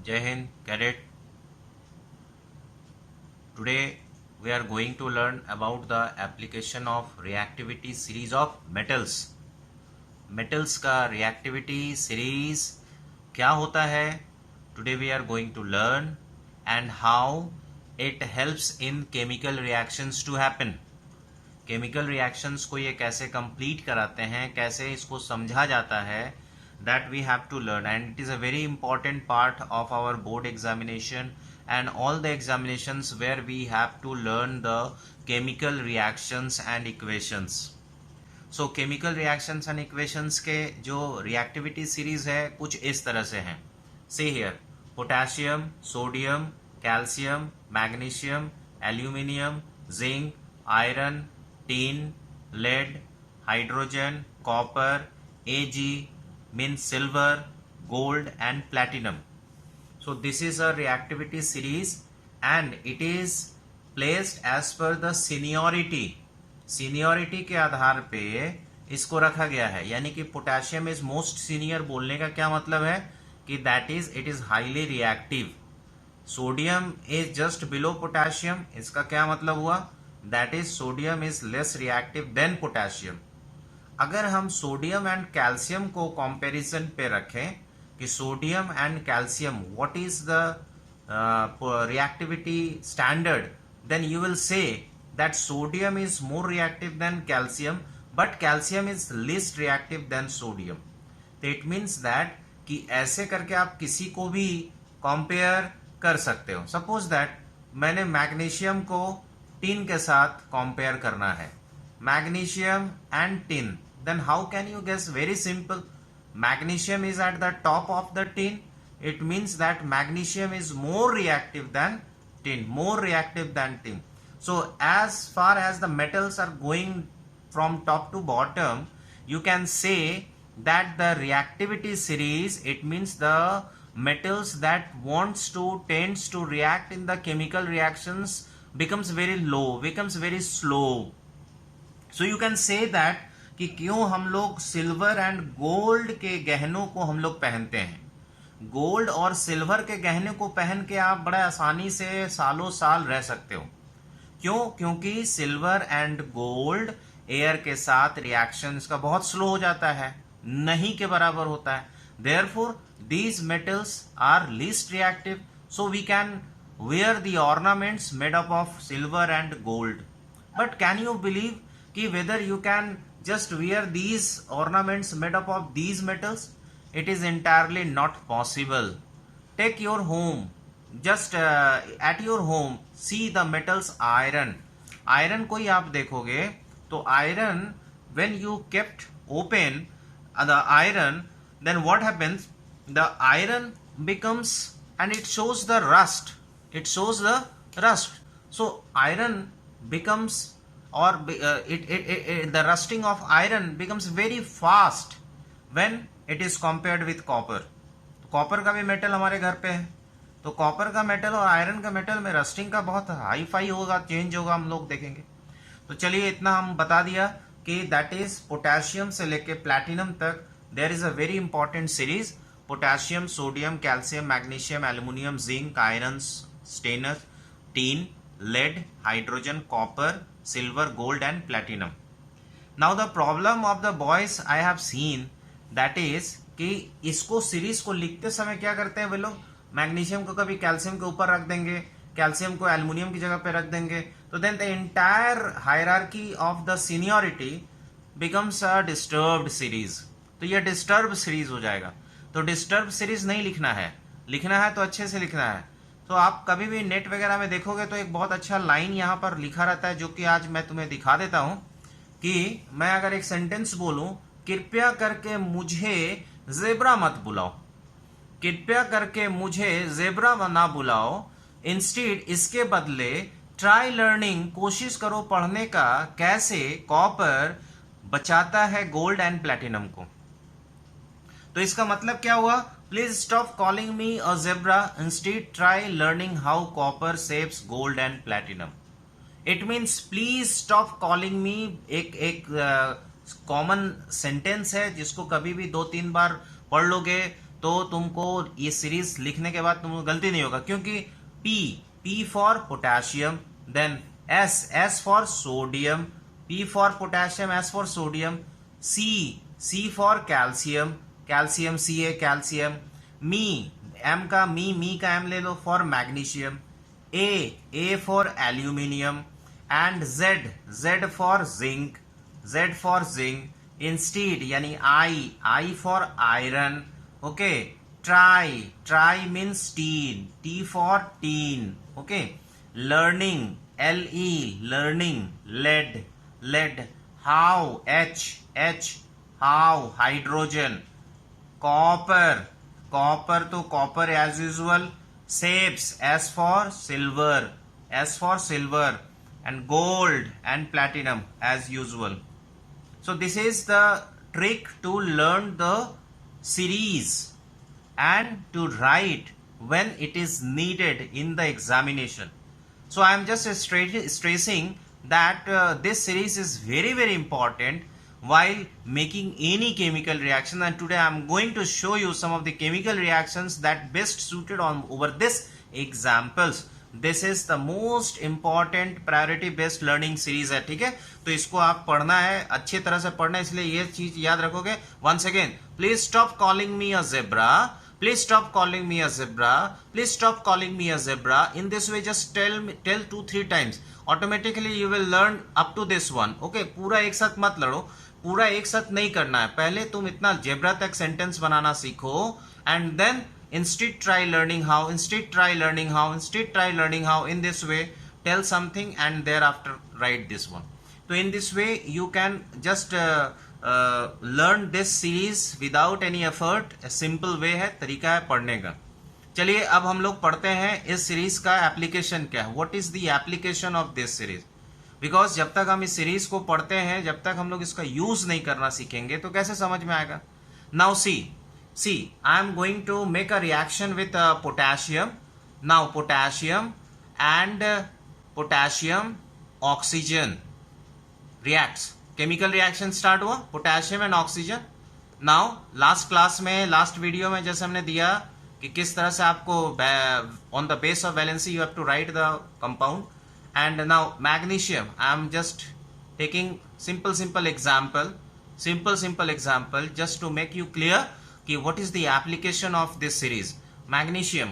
Jai Hind, cadet. Today we are going to learn about the application of reactivity series of metals. Metals का reactivity series क्या होता है? Today we are going to learn and how it helps in chemical reactions to happen. Chemical reactions को ये कैसे complete कराते हैं, कैसे इसको समझा जाता है, that we have to learn and it is a very important part of our board examination and all the examinations where we have to learn the chemical reactions and equations. So chemical reactions and equations के जो reactivity series है कुछ इस तरह से हैं. See here, potassium, sodium, calcium, magnesium, aluminium, zinc, iron, tin, lead, hydrogen, copper, Ag means silver, gold and platinum. So this is a reactivity series and it is placed as per the seniority. Seniority के आधार पे इसको रखा गया है. यानी कि potassium is most senior बोलने का क्या मतलब है कि that is it is highly reactive. Sodium is just below potassium. इसका क्या मतलब हुआ? That is sodium is less reactive than potassium. अगर हम सोडियम एंड कैल्शियम को कंपैरिजन पे रखें कि sodium and calcium what is the reactivity standard, then you will say that sodium is more reactive than calcium but calcium is least reactive than sodium. तो it means that कि ऐसे करके आप किसी को भी कंपेयर कर सकते हो. सपोज दैट मैंने मैग्नीशियम को टिन के साथ कंपेयर करना है, magnesium and tin, then how can you guess? Very simple. Magnesium is at the top of the tin. It means that magnesium is more reactive than tin, more reactive than tin. So as far as the metals are going from top to bottom, you can say that the reactivity series, it means the metals that tends to react in the chemical reactions becomes very low, becomes very slow. So you can say that कि क्यों हम लोग silver and gold के गहनों को हम लोग पहनते हैं. गोल्ड और सिल्वर के गहने को पहन के आप बड़ा आसानी से सालों साल रह सकते हो. क्यों? क्योंकि सिल्वर एंड गोल्ड एयर के साथ रिएक्शन इसका बहुत स्लो हो जाता है, नहीं के बराबर होता है. Therefore these metals are least reactive, so we can wear the ornaments made up of silver and gold. But can you believe कि whether you can just wear these ornaments made up of these metals? It is entirely not possible. Take your home, just at your home see the metals iron. Iron को ही आप देखोगे तो iron, when you kept open the iron, then what happens? The iron becomes, and it shows the rust. It shows the rust. So iron becomes, or the rusting of iron becomes very fast when it is compared with copper. तो copper का भी metal हमारे घर पे है, तो copper का metal और आयरन का मेटल में रस्टिंग का बहुत हाई फाई होगा, चेंज होगा, हम लोग देखेंगे. तो चलिए इतना हम बता दिया कि दैट इज पोटेशियम से लेके प्लैटिनम तक there is a very important series. Potassium, sodium, calcium, magnesium, aluminium, zinc, iron, stannous, tin, lead, hydrogen, copper, silver, gold and platinum. Now the problem of the boys I have seen that is कि इसको series को लिखते समय क्या करते हैं वे लोग? Magnesium को कभी कैल्शियम के ऊपर रख देंगे, कैल्शियम को एल्युमिनियम की जगह पे रख देंगे, तो then the entire hierarchy of the seniority becomes a disturbed series. तो ये डिस्टर्ब सीरीज हो जाएगा. तो डिस्टर्ब सीरीज नहीं लिखना है, लिखना है तो अच्छे से लिखना है. तो आप कभी भी नेट वगैरह में देखोगे तो एक बहुत अच्छा लाइन यहाँ पर लिखा रहता है, जो कि आज मैं तुम्हें दिखा देता हूँ. कि मैं अगर एक सेंटेंस बोलूं, कृपया करके मुझे जेब्रा मत बुलाओ, कृपया करके मुझे जेब्रा ना बुलाओ, इंस्टीड इसके बदले ट्राई लर्निंग, कोशिश करो पढ़ने का, कैसे कॉपर बचाता है गोल्ड एंड प्लैटिनम को. तो इसका मतलब क्या हुआ? Please stop calling me a zebra, instead try learning how copper saves gold and platinum. It means please stop calling मी. एक कॉमन सेंटेंस है जिसको कभी भी 2-3 बार पढ़ लोगे तो तुमको ये सीरीज लिखने के बाद तुमको गलती नहीं होगा, क्योंकि P for potassium, then S for sodium, P for potassium, S for sodium, C for calcium, calcium Ca calcium, M का M ले लो for magnesium, A for aluminium, and Z for zinc, Z for zinc, instead यानी I for iron, okay, try means tin, T for tin, okay, learning LE learning, lead, how H how hydrogen, copper तो copper as usual, सेप्स S for silver, and gold and platinum as usual. So this is the trick to learn the series and to write when it is needed in the examination. So I am just stressing that this series is very important while making any chemical reaction, and today I am going to show you some of the chemical reactions that best suited on over this examples. This is the most important priority based learning series है, ठीक है। तो इसको आप पढ़ना है, अच्छी तरह से पढ़ना है, इसलिए ये चीज याद रखोगे। Once again, please stop calling me a zebra, please stop calling me a zebra, please stop calling me a zebra. In this way just tell 2-3 times, automatically you will learn up to this one, okay. पूरा एक साथ मत लड़ो, पूरा एक साथ नहीं करना है, पहले तुम इतना ज़ेब्रा तक सेंटेंस बनाना सीखो, and then instead try learning how, in this way tell something and thereafter write this one. So in this way you can just learn this series without any effort. A simple way है, तरीका है पढ़ने का। चलिए अब हम लोग पढ़ते हैं इस सीरीज का एप्लीकेशन क्या है, what is the application of this series. Because जब तक हम इस सीरीज को पढ़ते हैं, जब तक हम लोग इसका यूज नहीं करना सीखेंगे तो कैसे समझ में आएगा। Now See, I am going to make a reaction with potassium. Now potassium and potassium oxygen reacts. Chemical reaction start हुआ, potassium and oxygen. Now last class में, last video में जैसे हमने दिया कि किस तरह से आपको on the base of valency you have to write the compound. And now magnesium, I am just taking simple example just to make you clear what is the application of this series. Magnesium,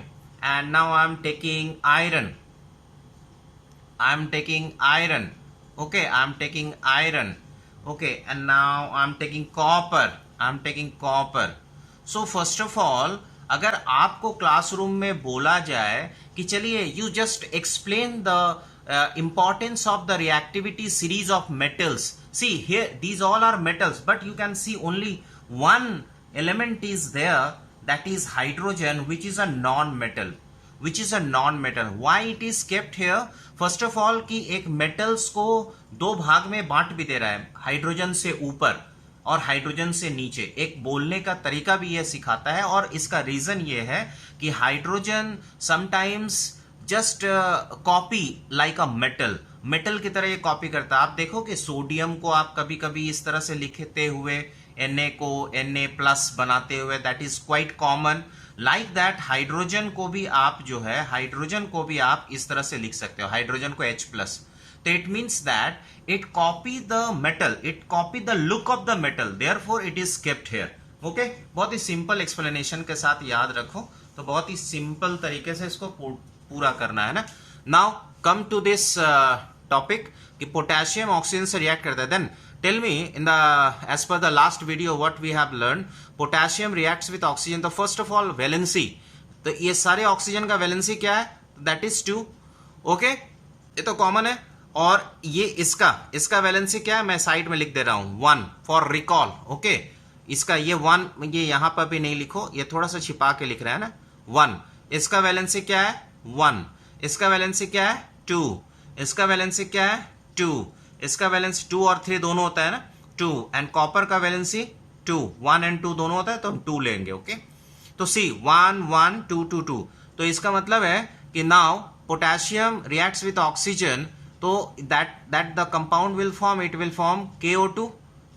and now I am taking iron, okay, and now I am taking copper. So first of all, अगर आपको classroom में बोला जाए कि चलिए you just explain the importance of the reactivity series of metals. See here, these all are metals, but you can see only one element is there, that is hydrogen, which is a non-metal. Why it is kept here? First of all कि एक metals को दो भाग में बांट भी दे रहा है, हाइड्रोजन से ऊपर और हाइड्रोजन से नीचे। एक बोलने का तरीका भी यह सिखाता है, और इसका रीजन ये है कि hydrogen sometimes just copy like a metal की तरह ये कॉपी करता है। आप देखो कि सोडियम को आप कभी कभी इस तरह से लिखते हुए Na को Na+ बनाते हुए, that is quite common. Like that hydrogen को भी आप जो है, हाइड्रोजन को भी आप इस तरह से लिख सकते हो, हाइड्रोजन को H+। तो it means that it copy the metal, it copy the look of the metal, therefore it is kept here, okay. बहुत ही सिंपल एक्सप्लेनेशन के साथ याद रखो, तो बहुत ही सिंपल तरीके से इसको पूरा करना है ना। Now come to this topic कि पोटेशियम ऑक्सीजन से रिएक्ट करता है। Then tell me, in the as per the last video what we have learned, potassium reacts with oxygen. तो first of all valency, तो ये सारे ऑक्सीजन का valency क्या है, दैट इज 2, ओके, ये तो कॉमन है। और ये इसका वैलेंसी क्या है, मैं साइड में लिख दे रहा हूं 1 फॉर रिकॉल, ओके। इसका ये 1, ये यहां पर भी नहीं लिखो, ये थोड़ा सा छिपा के लिख रहा है ना, 1। इसका वैलेंसी क्या है, 1। इसका वैलेंसी क्या है, 2। इसका वैलेंसी क्या है, 2। इसका वैलेंसी 2 और 3 दोनों होता है ना, 2। एंड कॉपर का वैलेंसी 2, 1 and 2 दोनों होता है, तो हम 2 लेंगे, ओके। तो सी 1 1 2 2 2, तो इसका मतलब है कि now potassium reacts with oxygen, तो that the compound will form, it will form KO2,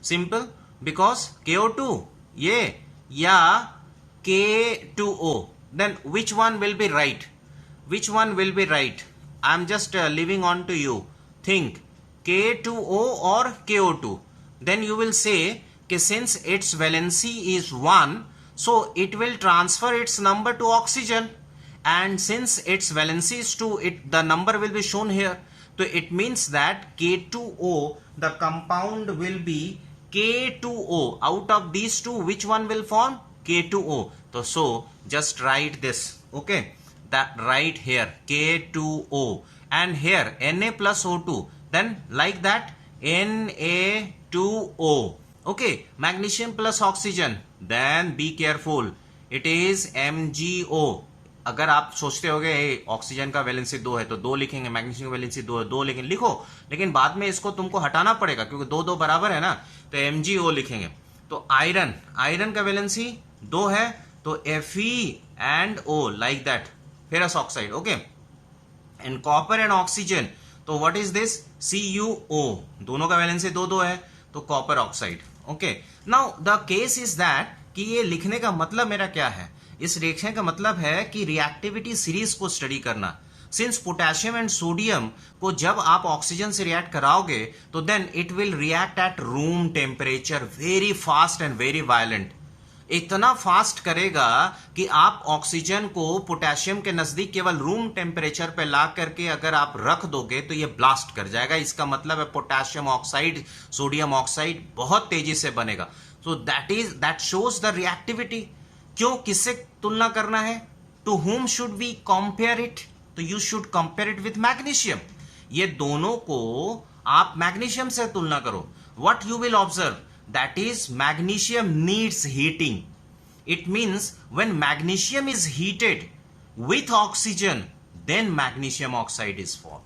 simple, because KO2 ये या K2O, then which one will be right? Which one will be right? I'm just leaving on to you. Think K2O or KO2. Then you will say कि since its valency is 1, so it will transfer its number to oxygen, and since its valency is 2, the number will be shown here. So it means that K2O, the compound will be K2O. Out of these two, which one will form? K2O. So just write this, okay? That right here K2O, and here Na plus O2, then like that Na2O, okay? Magnesium plus oxygen, then be careful, it is MgO. अगर आप सोचते होगे oxygen का valency 2 है तो 2 लिखेंगे, magnesium का valency 2 है 2 लिखेंगे, लिखो, लेकिन बाद में इसको तुमको हटाना पड़ेगा क्योंकि 2 2 बराबर है ना, तो MgO लिखेंगे. तो आयरन का वैलेंसी 2 है तो Fe and O, like that, ferrous oxide, okay? And copper and oxygen, तो what is this? CuO, दोनों का वैलेंसी 2 2 है तो copper oxide, okay? Now the case is that कि ये लिखने का मतलब मेरा क्या है, इस रिएक्शन का मतलब है कि रिएक्टिविटी सीरीज को स्टडी करना. सिंस पोटेशियम एंड सोडियम को जब आप ऑक्सीजन से रिएक्ट कराओगे तो then it will react at room temperature very fast and very violent. इतना फास्ट करेगा कि आप ऑक्सीजन को पोटेशियम के नजदीक केवल रूम टेम्परेचर पे ला करके अगर आप रख दोगे तो ये ब्लास्ट कर जाएगा. इसका मतलब है पोटेशियम ऑक्साइड, सोडियम ऑक्साइड बहुत तेजी से बनेगा. So that shows the reactivity. क्यों, किससे तुलना करना है? To whom should we compare it? तो you should compare it with magnesium. ये दोनों को आप मैग्नीशियम से तुलना करो. What you will observe, that is magnesium needs heating. It means when magnesium is heated with oxygen, then magnesium oxide is formed.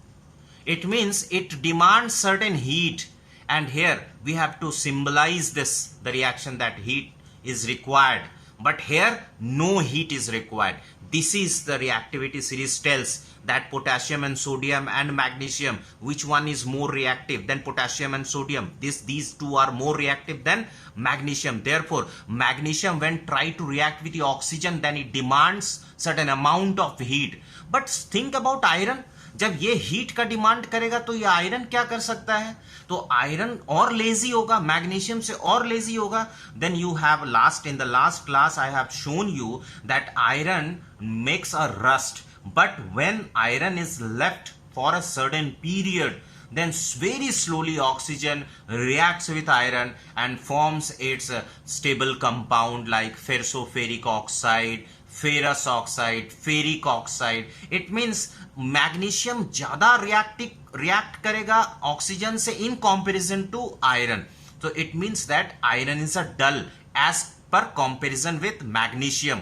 It means it demands certain heat, and here we have to symbolize this, the reaction, that heat is required. But here no heat is required. This is the reactivity series tells that potassium and sodium and magnesium, which one is more reactive than potassium and sodium? These two are more reactive than magnesium. Therefore magnesium when try to react with the oxygen, then it demands certain amount of heat. But think about iron. जब ये heat का demand करेगा तो ये iron क्या कर सकता है? तो आयरन और लेजी होगा, मैग्नीशियम से और लेजी होगा. Then you have in the last class I have shown you that iron makes a rust, but when iron is left for a certain period, then very slowly oxygen reacts with iron and forms its stable compound like ferroferric oxide, ferrous oxide, ferric oxide. It means magnesium ज्यादा react करेगा oxygen से in comparison to iron. तो it means that iron is a dull as per comparison with magnesium.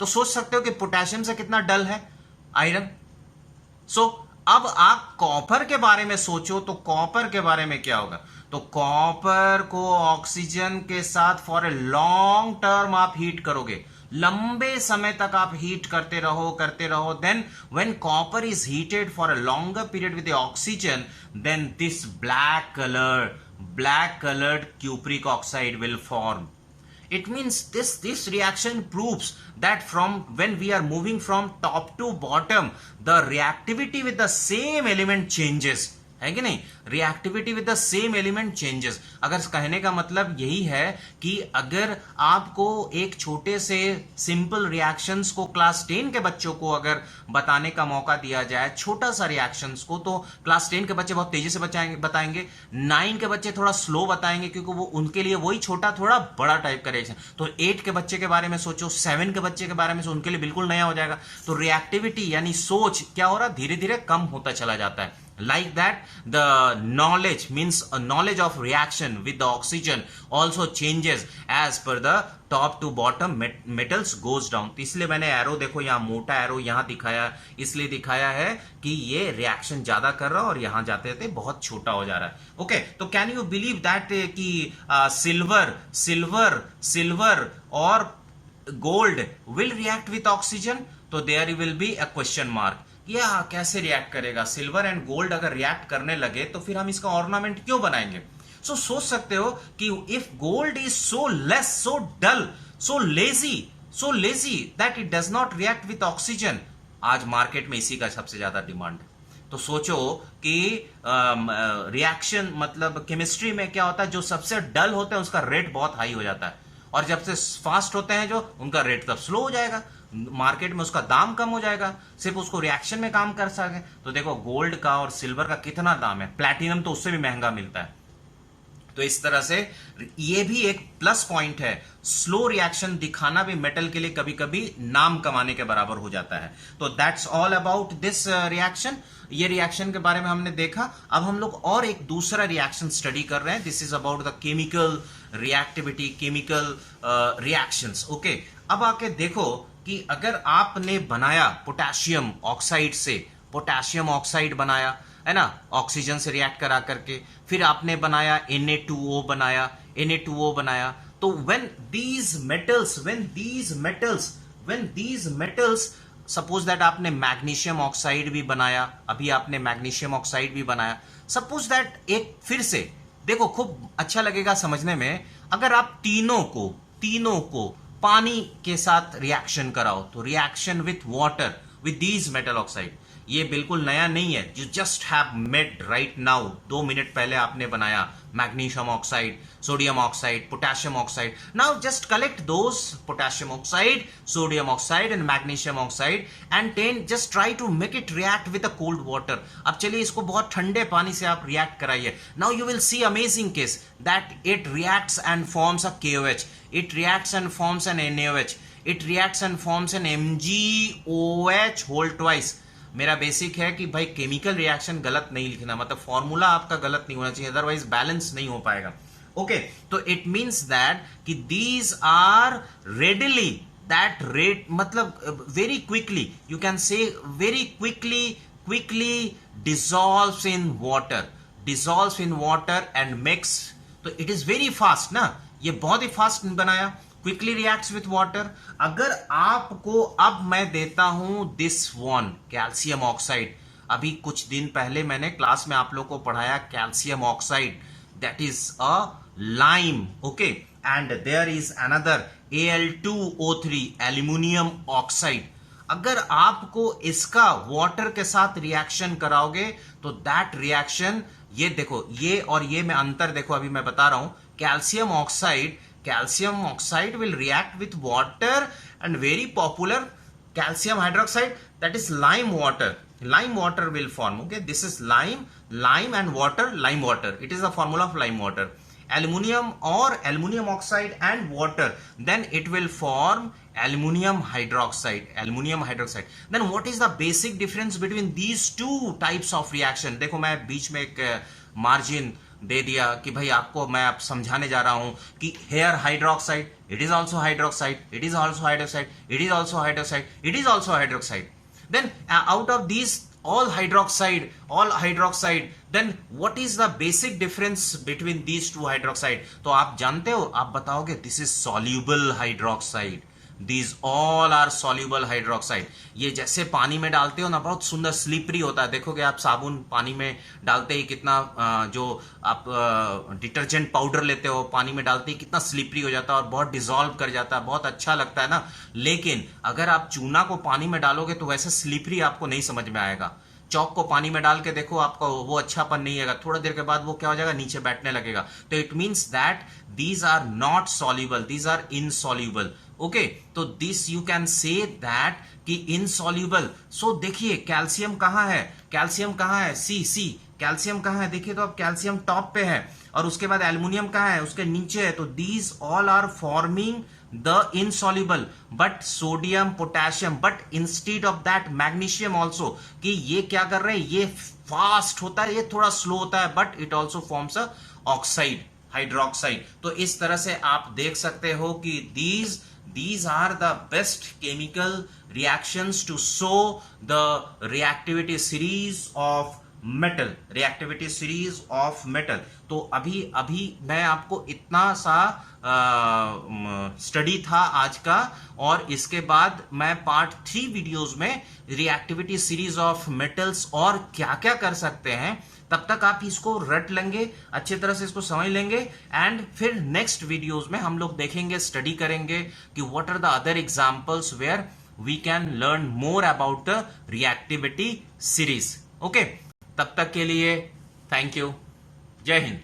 तो सोच सकते हो कि potassium से कितना डल है आयरन. सो अब आप कॉपर के बारे में सोचो, तो कॉपर के बारे में क्या होगा? तो कॉपर को ऑक्सीजन के साथ फॉर ए लॉन्ग टर्म आप हीट करोगे, लंबे समय तक आप हीट करते रहो. Then when copper is heated for a longer period with the oxygen, then this black colored cupric oxide will form. It means this reaction proves that from when we are moving from top to bottom, the reactivity with the same element changes. है कि नहीं? Reactivity with the same element changes. अगर कहने का मतलब यही है कि अगर आपको एक छोटे से सिंपल रिएक्शंस को क्लास 10 के बच्चों को अगर बताने का मौका दिया जाए, छोटा सा रिएक्शंस को, तो क्लास 10 के बच्चे बहुत तेजी से बताएंगे, 9 के बच्चे थोड़ा स्लो बताएंगे क्योंकि वो उनके लिए वही छोटा थोड़ा बड़ा टाइप का रिएक्शन. तो 8 के बच्चे के बारे में सोचो, 7 के बच्चे के बारे में सोचो, उनके लिए बिल्कुल नया हो जाएगा. तो रिएक्टिविटी यानी सोच क्या हो रहा है, धीरे धीरे कम होता चला जाता है. Like that, the knowledge means a knowledge of reaction with the oxygen also changes as per the top to bottom metals goes down. तो इसलिए मैंने एरो देखो यहाँ मोटा एरो यहाँ दिखाया, इसलिए दिखाया है कि ये रिएक्शन ज्यादा कर रहा है और यहाँ जाते जाते बहुत छोटा हो जा रहा है. ओके, तो कैन यू बिलीव दैट कि सिल्वर और gold will react with oxygen? तो there will be a question mark. या कैसे रिएक्ट करेगा? सिल्वर एंड गोल्ड अगर रिएक्ट करने लगे तो फिर हम इसका ऑर्नामेंट क्यों बनाएंगे? सोच सकते हो कि if gold is so less, so dull, so lazy, so lazy that it does not react with oxygen. आज मार्केट में इसी का सबसे ज्यादा डिमांड है। तो सोचो कि रिएक्शन मतलब केमिस्ट्री में क्या होता है, जो सबसे डल होते हैं उसका रेट बहुत हाई हो जाता है, और जब से फास्ट होते हैं जो उनका रेट तब स्लो हो जाएगा, मार्केट में उसका दाम कम हो जाएगा, सिर्फ उसको रिएक्शन में काम कर सके। तो देखो गोल्ड का और सिल्वर का कितना दाम है, प्लैटिनम तो उससे भी महंगा मिलता है। तो इस तरह से ये भी एक प्लस पॉइंट है, स्लो रिएक्शन दिखाना भी मेटल के लिए कभी कभी नाम कमाने के बराबर हो जाता है। तो that's all about this reaction. ये रिएक्शन के बारे में हमने देखा। अब हम लोग और एक दूसरा रिएक्शन स्टडी कर रहे हैं। This is about the chemical reactivity, chemical reactions. Okay, अब आके देखो कि अगर आपने बनाया पोटेशियम ऑक्साइड से, पोटेशियम ऑक्साइड बनाया है ना, ऑक्सीजन से रिएक्ट करा करके, फिर आपने बनाया Na2O बनाया, Na2O बनाया, तो when these metals suppose that आपने मैग्नीशियम ऑक्साइड भी बनाया, अभी आपने मैग्नीशियम ऑक्साइड भी बनाया, सपोज दैट एक फिर से देखो खूब अच्छा लगेगा समझने में, अगर आप तीनों को पानी के साथ रिएक्शन कराओ, तो reaction with water with these metal oxide, ये बिल्कुल नया नहीं है, you just have made right now, 2 minute पहले आपने बनाया magnesium oxide, sodium oxide, potassium oxide. Now just collect those potassium oxide, sodium oxide and magnesium oxide and then just try to make it react with a cold water. अब चलिए इसको बहुत ठंडे पानी से आप रिएक्ट कराइए। Now you will see amazing case that it reacts and forms a KOH, it reacts and forms an NaOH, it reacts and forms an MgOH whole twice। मेरा बेसिक है कि भाई केमिकल रिएक्शन गलत नहीं लिखना, मतलब formula आपका गलत नहीं होना चाहिए, अदरवाइज बैलेंस नहीं हो पाएगा। ओके, तो इट मींस दैट कि these are readily that rate, मतलब very quickly, you can say very quickly dissolves in water and mix। So it is very fast ना, ये बहुत ही फास्ट बनाया, क्विकली रिएक्ट्स विथ वाटर। अगर आपको अब मैं देता हूं दिस वन कैल्शियम ऑक्साइड, अभी कुछ दिन पहले मैंने क्लास में आप लोग को पढ़ाया calcium oxide, that is a lime. Okay, and there is another Al2O3 aluminium oxide. अगर आपको इसका वाटर के साथ रिएक्शन कराओगे तो दैट रिएक्शन, ये देखो ये और ये में अंतर देखो, अभी मैं बता रहा हूं, calcium oxide will react with water and very popular calcium hydroxide, that is lime water will form। Okay, this is lime and water, lime water, it is the formula of lime water। Aluminium oxide and water, then it will form aluminium hydroxide। Then what is the basic difference between these two types of reaction? देखो मैं बीच में एक margin they दिया कि भाई आपको मैं आप समझाने जा रहा हूं कि here hydroxide, it is also hydroxide, it is also hydroxide, it is also hydroxide, it is also hydroxide. Then out of these all hydroxide, then what is the basic difference between these two hydroxide? तो आप जानते हो, आप बताओगे this is soluble hydroxide, these all are soluble hydroxide। ये जैसे पानी में डालते हो ना, बहुत सुंदर स्लिपरी होता है, देखोगे आप साबुन पानी में डालते ही कितना जो आप डिटर्जेंट पाउडर लेते हो पानी में डालते ही कितना स्लिपरी हो जाता है और बहुत डिसॉल्व कर जाता है, बहुत अच्छा लगता है ना। लेकिन अगर आप चूना को पानी में डालोगे तो वैसे स्लिपरी आपको नहीं समझ में आएगा। चौक को पानी में डाल के देखो, आपका वो अच्छापन नहीं आएगा, थोड़ा देर के बाद वो क्या हो जाएगा, नीचे बैठने लगेगा। तो it means that these are not soluble, these are insoluble. Okay, तो this you can say that कि इनसॉल्युबल। सो देखिए कैल्शियम कहां है, कैल्शियम कहां है, सी कैल्शियम कहां है, देखिए तो अब कैल्शियम टॉप पे है, और उसके बाद एल्युमिनियम कहां है, उसके नीचे है। तो these all are forming the insoluble, but sodium, potassium, but instead of that magnesium also, कि ये क्या कर रहे हैं, ये फास्ट होता है, ये थोड़ा स्लो होता है, but it also forms a oxide, hydroxide। तो इस तरह से आप देख सकते हो कि these are the best chemical reactions to show the reactivity series of metal, reactivity series of metal. तो अभी अभी मैं आपको इतना सा स्टडी था आज का, और इसके बाद मैं पार्ट 3 वीडियोस में रिएक्टिविटी सीरीज ऑफ मेटल्स और क्या क्या कर सकते हैं, तब तक आप इसको रट लेंगे, अच्छी तरह से इसको समझ लेंगे। एंड फिर नेक्स्ट वीडियोस में हम लोग देखेंगे, स्टडी करेंगे कि what are the other examples where we can learn more about the reactivity series. Okay, तब तक के लिए थैंक यू, जय हिंद।